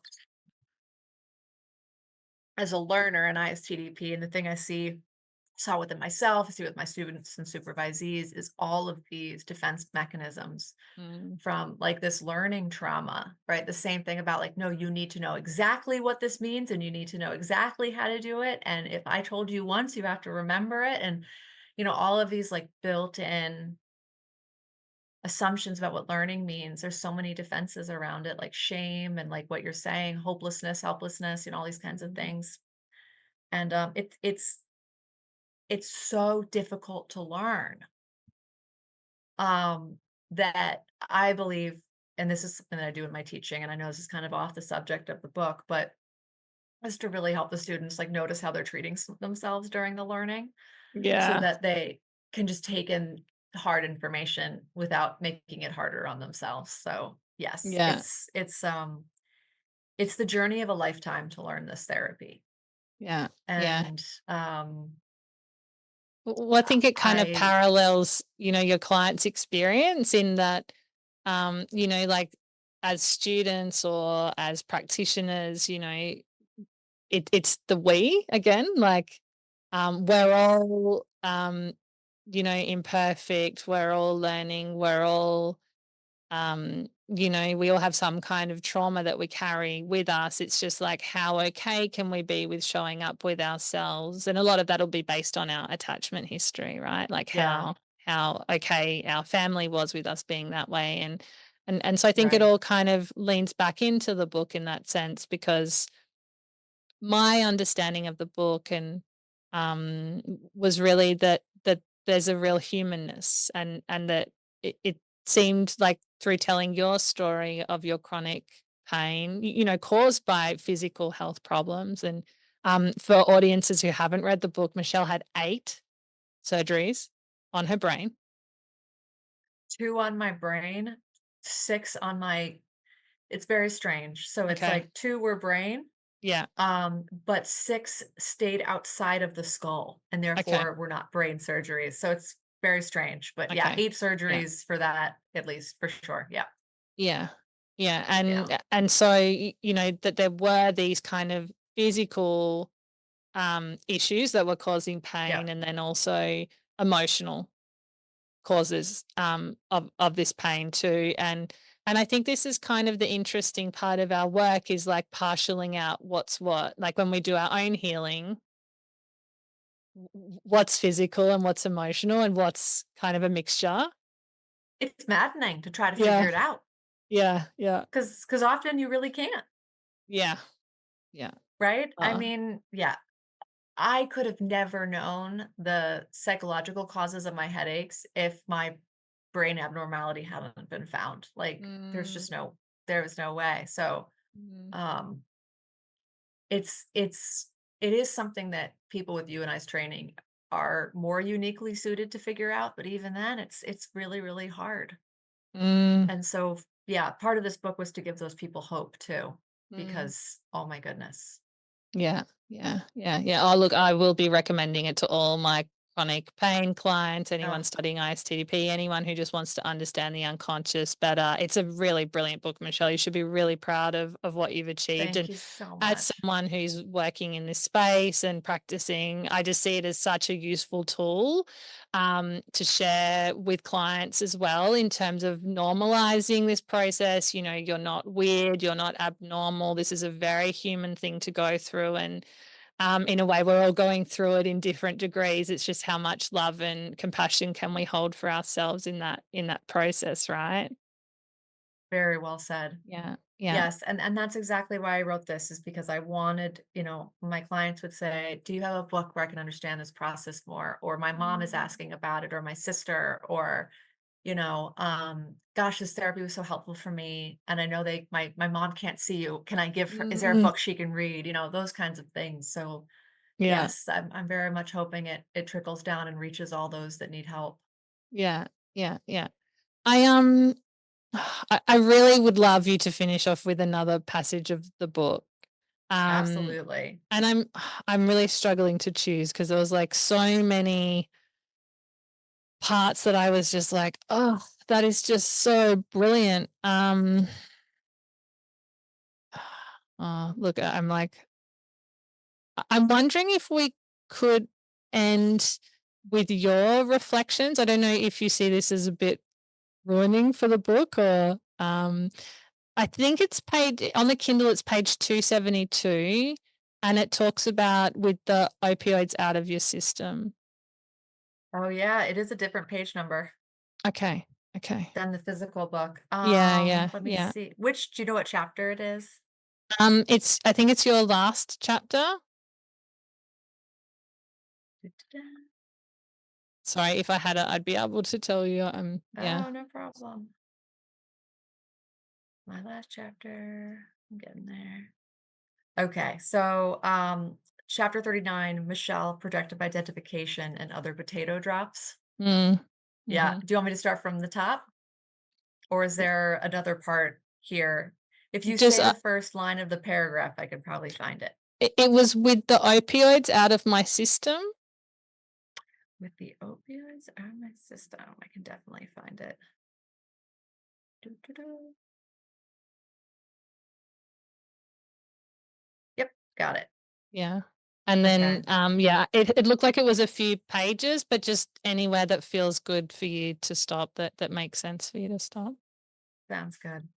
as a learner in ISTDP, and the thing I saw within myself, I see with my students and supervisees, is all of these defense mechanisms Mm, from like this learning trauma, right? The same thing about like, no, you need to know exactly what this means and you need to know exactly how to do it. And if I told you once, you have to remember it. And, all of these like built in assumptions about what learning means. There's so many defenses around it, like shame and like what you're saying, hopelessness, helplessness, all these kinds of mhm. things. And it's so difficult to learn, um, that I believe, and this is something that I do in my teaching, and I know this is kind of off the subject of the book, but is to really help the students like notice how they're treating themselves during the learning so Yeah, that they can just take in hard information without making it harder on themselves. So yes, yeah, it's the journey of a lifetime to learn this therapy. yeah, yeah. And Well, I think it kind of I parallels, your client's experience in that, like, as students or as practitioners, it's the we again, like, we're all, imperfect, we're all learning, we're all, we all have some kind of trauma that we carry with us. It's just like, how okay can we be with showing up with ourselves? And a lot of that'll be based on our attachment history, right? Like, yeah, how okay our family was with us being that way. And so I think it right. all kind of leans back into the book in that sense, because my understanding of the book and was really that there's a real humanness and that it seemed like through telling your story of your chronic pain, caused by physical health problems. And for audiences who haven't read the book, Michelle had 8 surgeries on her brain. 2 on my brain, 6 on my it's very strange. So it's Okay. like 2 were brain, Yeah. but 6 stayed outside of the skull and Okay. therefore were not brain surgeries. So it's very strange. But yeah, Okay. 8 Yeah. surgeries for that at least for sure. Yeah. Yeah. Yeah. Yeah. And so that there were these kind of physical issues that were causing Yeah. pain, and then also emotional causes of this pain too. And I think this is kind of the interesting part of our work, is like partialing out what's what. Like when we do our own healing, what's physical and what's emotional and what's kind of a mixture. It's maddening to try to figure Yeah. it out Yeah. Yeah. because often you really can't, Yeah. Yeah. right? I Uh, mean, yeah, I could have never known the psychological causes of my headaches if my brain abnormality hadn't been found. Like, mm, there was no way. So, mm, um, it's it is something that people with you and I's training are more uniquely suited to figure out. But even then, it's really, really hard. mm. And so, yeah, part of this book was to give those people hope too, Mm. because oh my goodness. Yeah, yeah, yeah, yeah. Oh, look, I will be recommending it to all my chronic pain clients, anyone Oh, studying ISTDP, anyone who just wants to understand the unconscious better. It's a really brilliant book, Michelle. You should be really proud of what you've achieved. thank And you so as much. someone who's working in this space and practicing, I just see it as such a useful tool to share with clients as well, in terms of normalizing this process. You're not weird, you're not abnormal. This is a very human thing to go through. And in a way, we're all going through it in different degrees. It's just how much love and compassion can we hold for ourselves in that process, right? Very well said. Yeah, yeah. Yes, and that's exactly why I wrote this is because I wanted, my clients would say, "Do you have a book where I can understand this process more?" Or my mom is Mm, asking about it, or my sister, or gosh, this therapy was so helpful for me. And I know my mom can't see you. Can I give her, is there a mm, book she can read? Those kinds of things. So yeah, yes, I'm very much hoping it trickles down and reaches all those that need help. yeah, yeah, yeah. I I really would love you to finish off with another passage of the book. Um, Absolutely. and I'm really struggling to choose because there was like so many parts that I was just like, oh, that is just so brilliant. Look, I'm like, I'm wondering if we could end with your reflections. I don't know if you see this as a bit ruining for the book, or I think it's page on the Kindle, it's page 272, and it talks about with the opioids out of your system. Oh yeah, it is a different page number Okay. Okay. than the physical book. Yeah, yeah, Let me yeah. see. Do you know what chapter it is? I think it's your last chapter. Da-da-da. Sorry, if I had it, I'd be able to tell you. Yeah. Oh, no problem. My last chapter. I'm getting there. Okay, so chapter 39, Michelle, projective identification and other potato drops. Mm. Yeah. Mhm. Do you want me to start from the top? Or is there another part here? If you Just say the first line of the paragraph, I could probably find it. it was with the opioids out of my system. With the opioids out of my system, I can definitely find it. Doo-doo-doo. Yep, got it. Yeah. And then Okay, yeah, it looked like it was a few pages, but just anywhere that feels good for you to stop, that makes sense for you to stop. sounds good.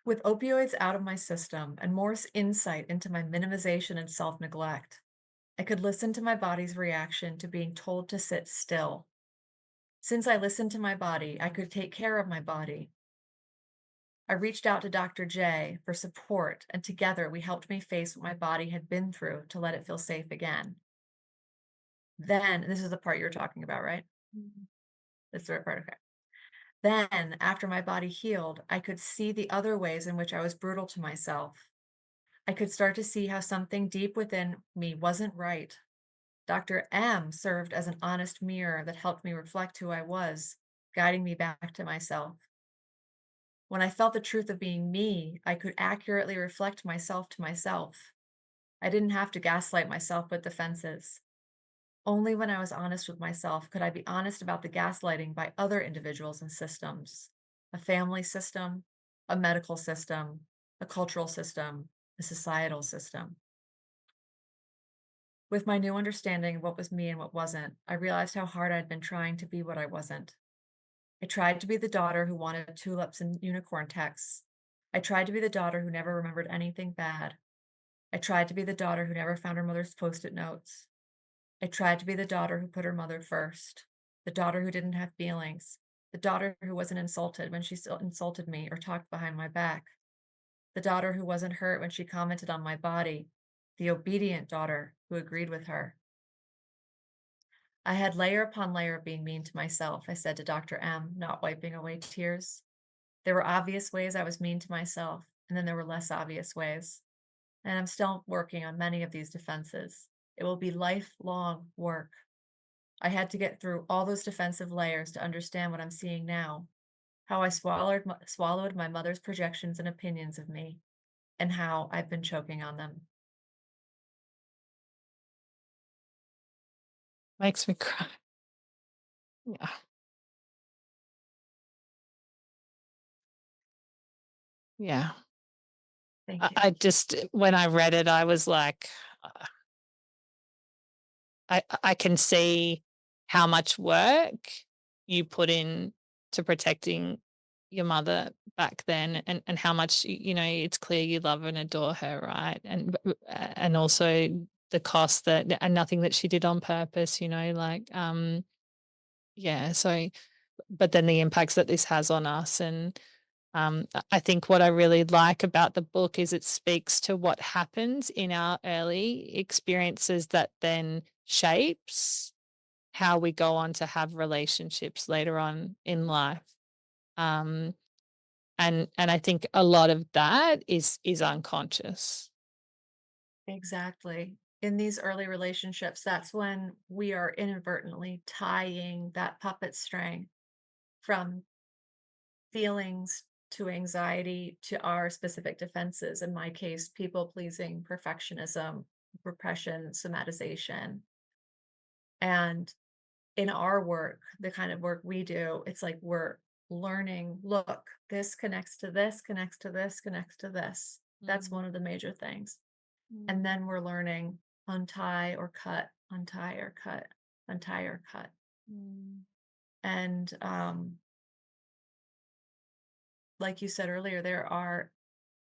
With opioids out of my system and more insight into my minimization and self neglect, I could listen to my body's reaction to being told to sit still. Since I listened to my body, I could take care of my body. I reached out to Dr. J for support, and together we helped me face what my body had been through to let it feel safe again. Then, this is the part you're talking about, right? Mm. That's the right part, okay. Then, after my body healed, I could see the other ways in which I was brutal to myself. I could start to see how something deep within me wasn't right. Dr. M served as an honest mirror that helped me reflect who I was, guiding me back to myself. When I felt the truth of being me, I could accurately reflect myself to myself. I didn't have to gaslight myself with defenses. Only when I was honest with myself could I be honest about the gaslighting by other individuals and systems: a family system, a medical system, a cultural system, a societal system. With my new understanding of what was me and what wasn't, I realized how hard I'd been trying to be what I wasn't. I tried to be the daughter who wanted tulips and unicorn texts. I tried to be the daughter who never remembered anything bad. I tried to be the daughter who never found her mother's post it notes. I tried to be the daughter who put her mother first, the daughter who didn't have feelings, the daughter who wasn't insulted when she still insulted me or talked behind my back, the daughter who wasn't hurt when she commented on my body, the obedient daughter who agreed with her. I had layer upon layer of being mean to myself, I said to Dr. M, not wiping away tears. There were obvious ways I was mean to myself, and then there were less obvious ways. And I'm still working on many of these defenses. It will be lifelong work. I had to get through all those defensive layers to understand what I'm seeing now, how I swallowed my mother's projections and opinions of me, and how I've been choking on them. Makes me cry. Yeah. Yeah. Thank you. I just, when I read it, I was like, uh, I can see how much work you put in to protecting your mother back then, and how much, it's clear you love and adore her, right? And also the cost that, and nothing that she did on purpose, like, yeah. So, but then the impacts that this has on us. And I think what I really like about the book is it speaks to what happens in our early experiences that then shapes how we go on to have relationships later on in life. Um, and I think a lot of that is unconscious. Exactly. In these early relationships, that's when we are inadvertently tying that puppet string from feelings to anxiety to our specific defenses. In my case, people pleasing, perfectionism, repression, somatization. And in our work, the kind of work we do, it's like we're learning, look, this connects to this, connects to this, connects to this. That's Mm, one of the major things. And mm, then we're learning untie or cut, untie or cut, untie or cut. mm. And like you said earlier, there are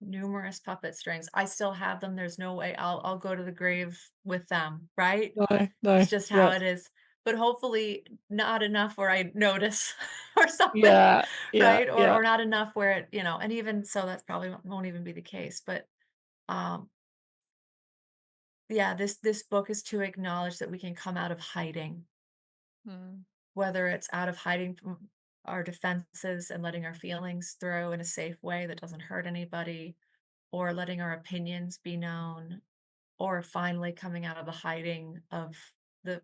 numerous puppet strings. I still have them. There's no way I'll go to the grave with them, right? No, no, It's just how yeah, it is. But hopefully not enough where I notice or something, yeah, yeah, right? yeah. Or not enough where it, and even so that's probably won't even be the case. But um yeah, this book is to acknowledge that we can come out of hiding, Mm, whether it's out of hiding from our defenses and letting our feelings through in a safe way that doesn't hurt anybody, or letting our opinions be known, or finally coming out of the hiding of the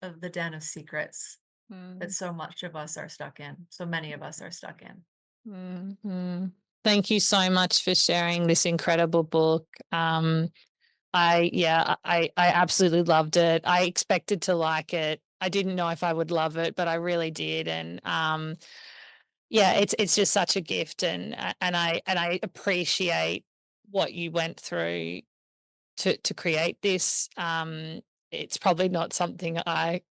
of the den of secrets that mm. so much of us are stuck in. So many of us are stuck in. Mhm. Thank you so much for sharing this incredible book. I absolutely loved it. I expected to like it. I didn't know if I would love it, but I really did. And yeah, it's just such a gift, and I appreciate what you went through to create this. It's probably not something I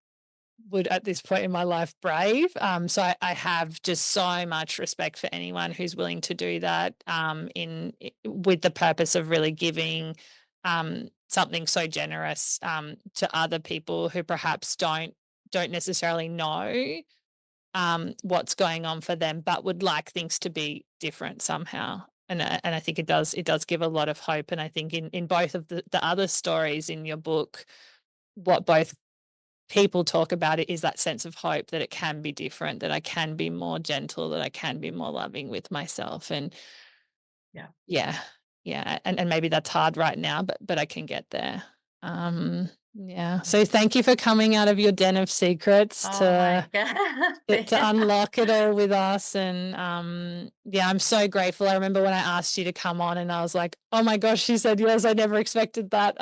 would at this point in my life brave. So I have just so much respect for anyone who's willing to do that, with the purpose of really giving something so generous, to other people who perhaps don't necessarily know what's going on for them, but would like things to be different somehow. And I think it does give a lot of hope. And I think in both of the other stories in your book, what both people talk about it is that sense of hope that it can be different, that I can be more gentle, that I can be more loving with myself. And Yeah. yeah, yeah. And maybe that's hard right now, but I can get there. Yeah. So thank you for coming out of your den of secrets Oh my to God. unlock it all with us. And yeah, I'm so grateful. I remember when I asked you to come on and I was like, oh my gosh, she said yes. I never expected that.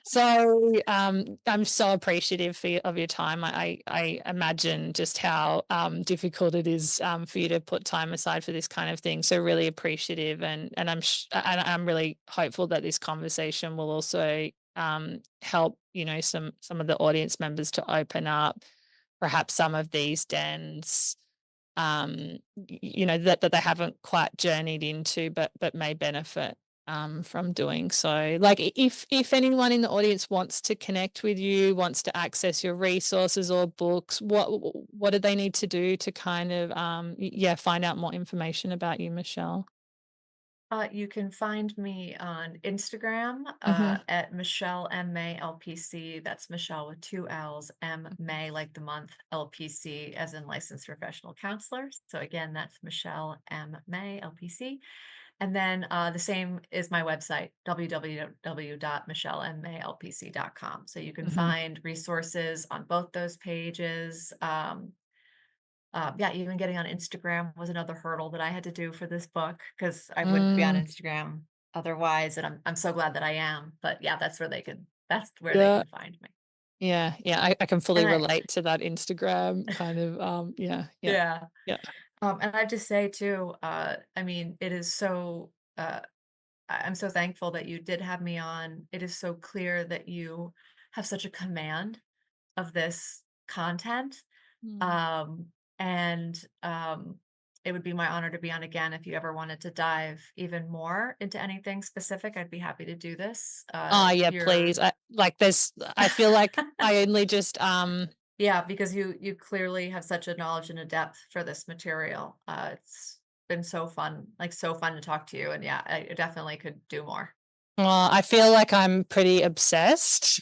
So I'm so appreciative of your time. I imagine just how difficult it is for you to put time aside for this kind of thing. So really appreciative, and I'm really hopeful that this conversation will also help some of the audience members to open up perhaps some of these dens that they haven't quite journeyed into but may benefit from doing so. Like if anyone in the audience wants to connect with you, wants to access your resources or books, what do they need to do to kind of find out more information about you, Michelle? You can find me on Instagram Mm-hmm. at Michelle M May LPC. That's Michelle with two L's, M May like the month, LPC as in licensed professional counselor. So again, that's Michelle M May LPC. And then the same is my website, www.michellemmaylpc.com. So you can Mm-hmm. find resources on both those pages. Yeah, even getting on Instagram was another hurdle that I had to do for this book because I wouldn't be on Mm, Instagram otherwise, and I'm so glad that I am. But yeah, that's where they yeah. can find me. Yeah, yeah, I can fully And I relate to that Instagram kind of, yeah, yeah, yeah, yeah. and I just say too, I mean, it is so I'm so thankful that you did have me on. It is so clear that you have such a command of this content. Mm. Um, and it would be my honor to be on again if you ever wanted to dive even more into anything specific. I'd be happy to do this. Oh, yeah, You're please. I feel like I only just, yeah, because you clearly have such a knowledge and a depth for this material. It's been so fun, like so fun to talk to you. And yeah, I definitely could do more. I feel like I'm pretty obsessed,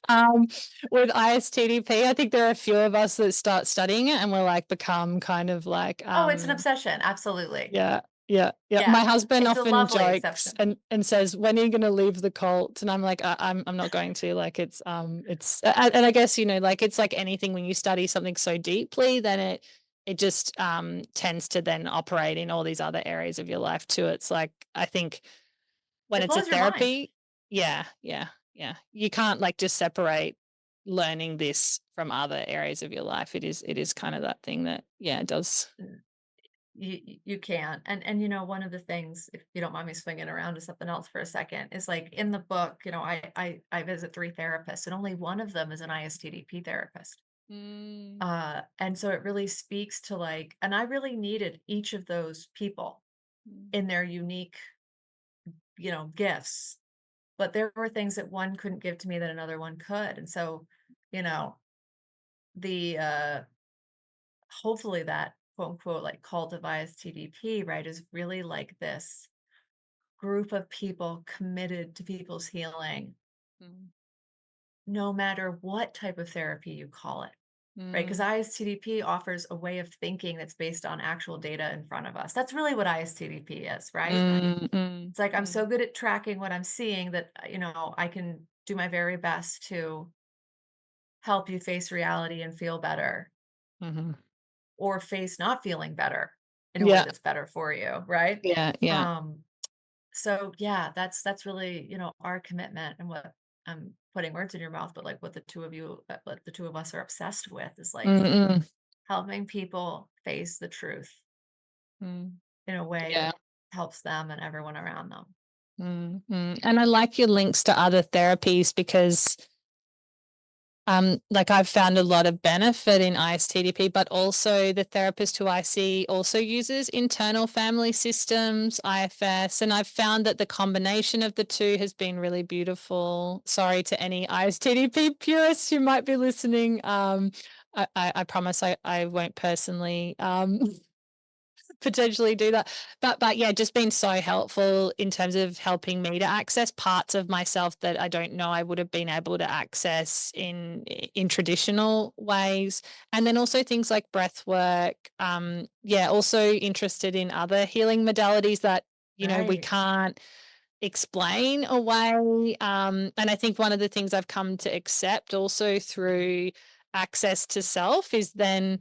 um, with ISTDP. I think there are a few of us that start studying it and we're like become kind of like, Oh, it's an obsession. Absolutely. yeah, yeah, yeah. Yeah. My husband It's a often lovely jokes exception. and says, "When are you going to leave the cult?" And I'm like, I'm not going to." Like and I guess like it's like anything when you study something so deeply, then it just tends to then operate in all these other areas of your life too. It's like I think when It it's a blows your mind. therapy, yeah, yeah, yeah, you can't like just separate learning this from other areas of your life. It is kind of that thing that it does. You can. And you know, one of the things, if you don't mind me swinging around to something else for a second, is like in the book, you know, I visit three therapists and only one of them is an ISTDP therapist. Mm, And so it really speaks to like, and I really needed each of those people mm, in their unique, you know, gifts. But there were things that one couldn't give to me that another one could. And so, you know, the hopefully that quote unquote like cult of ISTDP, right, is really like this group of people committed to people's healing, mm, no matter what type of therapy you call it, right? Because mm, ISTDP offers a way of thinking that's based on actual data in front of us. That's really what ISTDP is, right? mm, mm, It's like I'm mm, so good at tracking what I'm seeing that, you know, I can do my very best to help you face reality and feel better mhm. or face not feeling better in a way Yeah, that's better for you, right? yeah, yeah. Um, So yeah, that's really, you know, our commitment and what I'm putting words in your mouth, but like what the two of you, what the two of us are obsessed with is like Mm, mm, helping people face the truth mm. in a way Yeah. that helps them and everyone around them. Mm, mm. And I like your links to other therapies because like I've found a lot of benefit in ISTDP, but also the therapist who I see also uses internal family systems, IFS, and I've found that the combination of the two has been really beautiful. Sorry to any ISTDP purists who might be listening. I promise I won't personally potentially do that. But yeah, just been so helpful in terms of helping me to access parts of myself that I don't know I would have been able to access in traditional ways. And then also things like breath work. Yeah, also interested in other healing modalities that, we Right. can't explain away. And I think one of the things I've come to accept also through access to self is then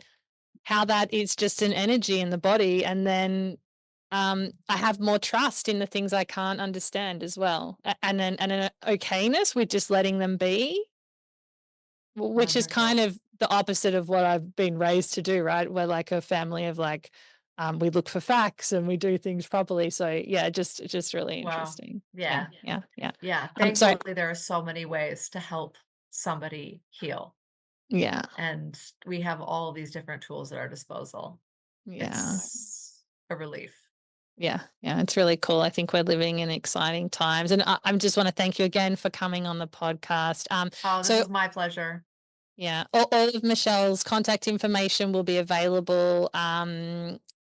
how that is just an energy in the body. And then I have more trust in the things I can't understand as well. And an okayness with just letting them be, which is kind Wonderful. of the opposite of what I've been raised to do, right? We're like a family of like, we look for facts and we do things properly. So yeah, just really Wow. interesting. Yeah, Yeah. yeah, yeah. Yeah. So Thankfully, there are so many ways to help somebody heal. yeah, And we have all these different tools at our disposal. yeah. It's a relief. Yeah, yeah, it's really cool. I think we're living in exciting times, and I just want to thank you again for coming on the podcast. Oh, this So was my pleasure. yeah, all of Michelle's contact information will be available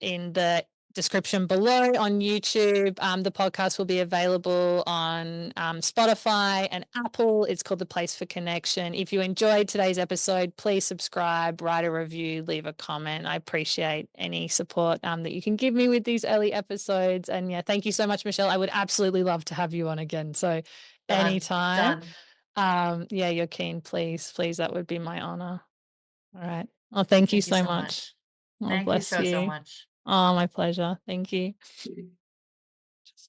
in the description below on YouTube. The podcast will be available on Spotify and Apple. It's called The Place for Connection. If you enjoyed today's episode, please subscribe, write a review, leave a comment. I appreciate any support that you can give me with these early episodes. And yeah, thank you so much, Michelle. I would absolutely love to have you on again. So Done. anytime. Done. Yeah, you're keen. Please, please, that would be my honor. All right. Well, thank you Thank you so so much. much. Oh, Thank you bless so, so you. much. Oh, my pleasure. Thank you.